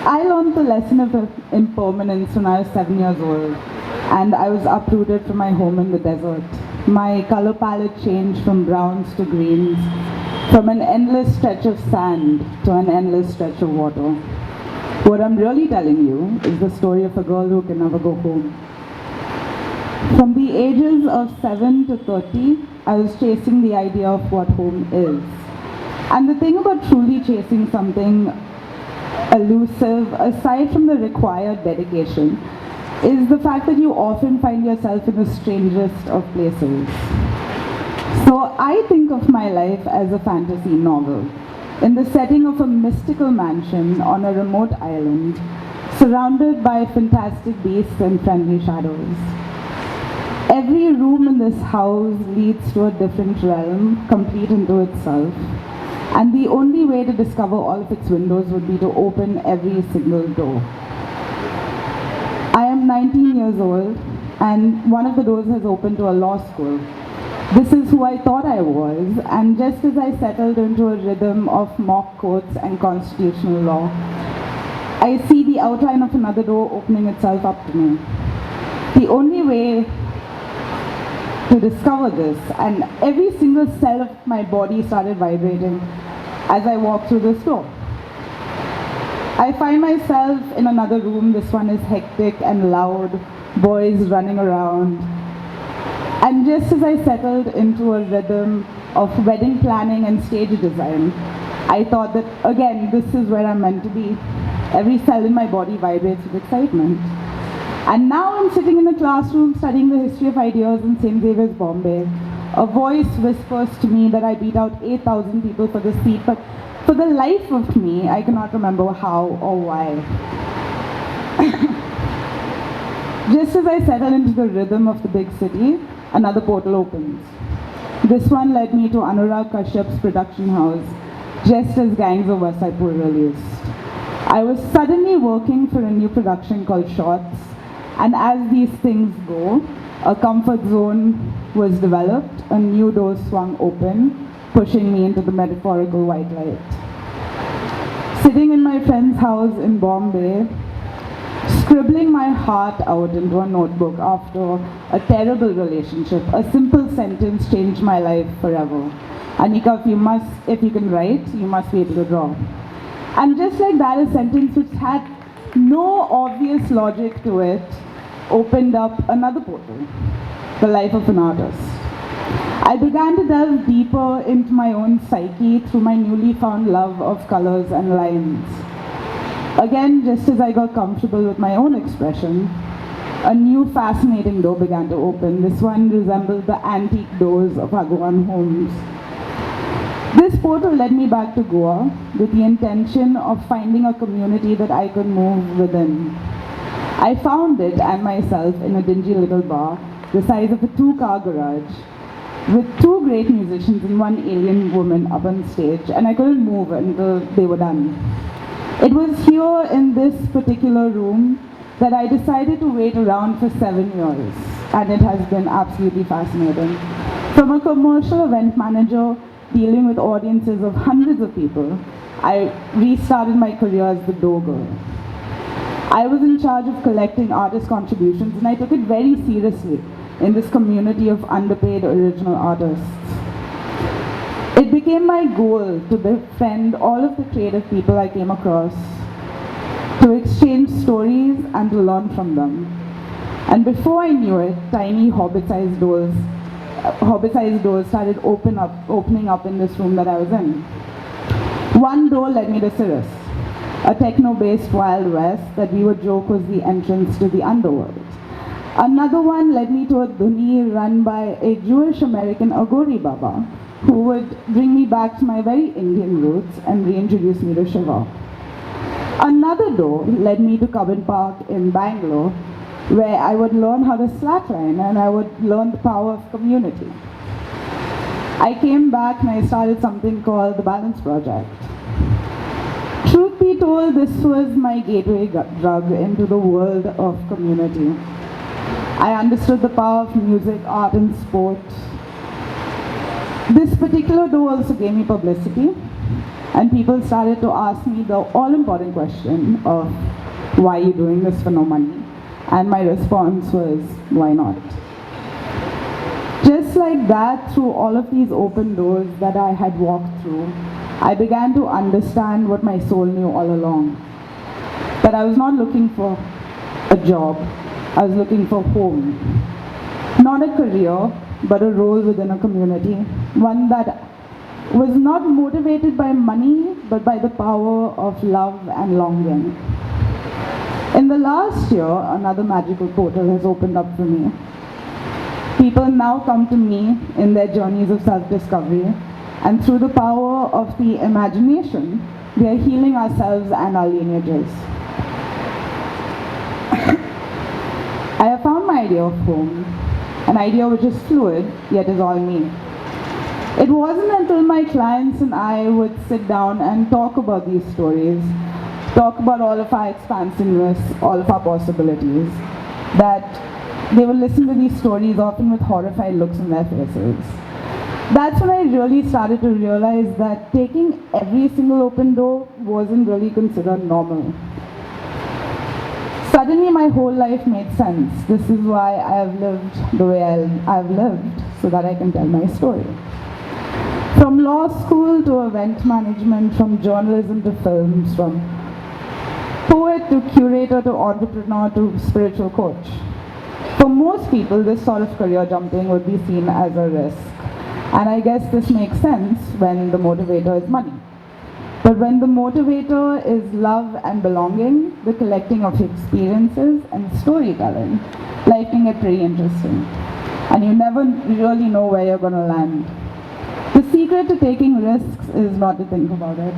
I learned the lesson of impermanence when I was 7 years old, and I was uprooted from my home in the desert. My color palette changed from browns to greens, from an endless stretch of sand to an endless stretch of water. What I'm really telling you is the story of a girl who can never go home. From the ages of 7 to 30, I was chasing the idea of what home is. And the thing about truly chasing something elusive, aside from the required dedication, is the fact that you often find yourself in the strangest of places. So I think of my life as a fantasy novel, in the setting of a mystical mansion on a remote island, surrounded by fantastic beasts and friendly shadows. Every room in this house leads to a different realm, complete unto itself. And the only way to discover all of its windows would be to open every single door. I am 19 years old, and one of the doors has opened to a law school. This is who I thought I was, and just as I settled into a rhythm of mock courts and constitutional law, I see the outline of another door opening itself up to me. The only way to discover this, and every single cell of my body started vibrating as I walked through this door. I find myself in another room. This one is hectic and loud, boys running around. And just as I settled into a rhythm of wedding planning and stage design, I thought that, again, this is where I'm meant to be. Every cell in my body vibrates with excitement. And now I'm sitting in a classroom studying the history of ideas in St. Xavier's, Bombay. A voice whispers to me that I beat out 8,000 people for the seat, but for the life of me, I cannot remember how or why. Just as I settle into the rhythm of the big city, another portal opens. This one led me to Anurag Kashyap's production house, just as Gangs of Wasaipur released. I was suddenly working for a new production called Shots, and as these things go, a comfort zone was developed, a new door swung open, pushing me into the metaphorical white light. Sitting in my friend's house in Bombay, scribbling my heart out into a notebook after a terrible relationship, a simple sentence changed my life forever. Anika, if you can write, you must be able to draw. And just like that, a sentence which had no obvious logic to it opened up another portal, the life of an artist. I began to delve deeper into my own psyche through my newly found love of colors and lines. Again, just as I got comfortable with my own expression, a new fascinating door began to open. This one resembled the antique doors of Bhagwan homes. This portal led me back to Goa with the intention of finding a community that I could move within. I found it and myself in a dingy little bar, the size of a 2-car garage, with 2 great musicians and 1 alien woman up on stage, and I couldn't move until they were done. It was here in this particular room that I decided to wait around for 7 years, and it has been absolutely fascinating. From a commercial event manager dealing with audiences of hundreds of people, I restarted my career as the door girl. I was in charge of collecting artist contributions, and I took it very seriously in this community of underpaid original artists. It became my goal to befriend all of the creative people I came across, to exchange stories and to learn from them. And before I knew it, tiny hobbit-sized doors started opening up in this room that I was in. One door led me to Cirrus, a techno-based Wild West that we would joke was the entrance to the underworld. Another one led me to a dhuni run by a Jewish American Agori Baba, who would bring me back to my very Indian roots and reintroduce me to Shiva. Another door led me to Cubbon Park in Bangalore, where I would learn how to slackline and I would learn the power of community. I came back and I started something called the Balance Project. Truth be told, this was my gateway drug into the world of community. I understood the power of music, art, and sport. This particular door also gave me publicity, And people started to ask me the all-important question of, why are you doing this for no money? And my response was, why not? Just like that, through all of these open doors that I had walked through, I began to understand what my soul knew all along. That I was not looking for a job, I was looking for home. Not a career, but a role within a community, one that was not motivated by money, but by the power of love and longing. In the last year, another magical portal has opened up for me. People now come to me in their journeys of self-discovery, and through the power of the imagination, we are healing ourselves and our lineages. I have found my idea of home, an idea which is fluid, yet is all me. It wasn't until my clients and I would sit down and talk about these stories, talk about all of our expansiveness, all of our possibilities, that they would listen to these stories often with horrified looks on their faces. That's when I really started to realize that taking every single open door wasn't really considered normal. Suddenly my whole life made sense. This is why I have lived the way I've lived, so that I can tell my story. From law school to event management, from journalism to films, from poet to curator to entrepreneur to spiritual coach. For most people, this sort of career jumping would be seen as a risk. And I guess this makes sense when the motivator is money. But when the motivator is love and belonging, the collecting of experiences and storytelling, life can get pretty interesting. And you never really know where you're going to land. The secret to taking risks is not to think about it.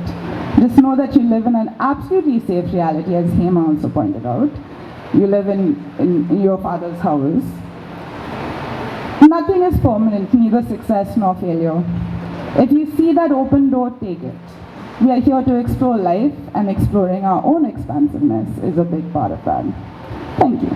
Just know that you live in an absolutely safe reality, as Hema also pointed out. You live in your father's house. Nothing is permanent, neither success nor failure. If you see that open door, take it. We are here to explore life, and exploring our own expansiveness is a big part of that. Thank you.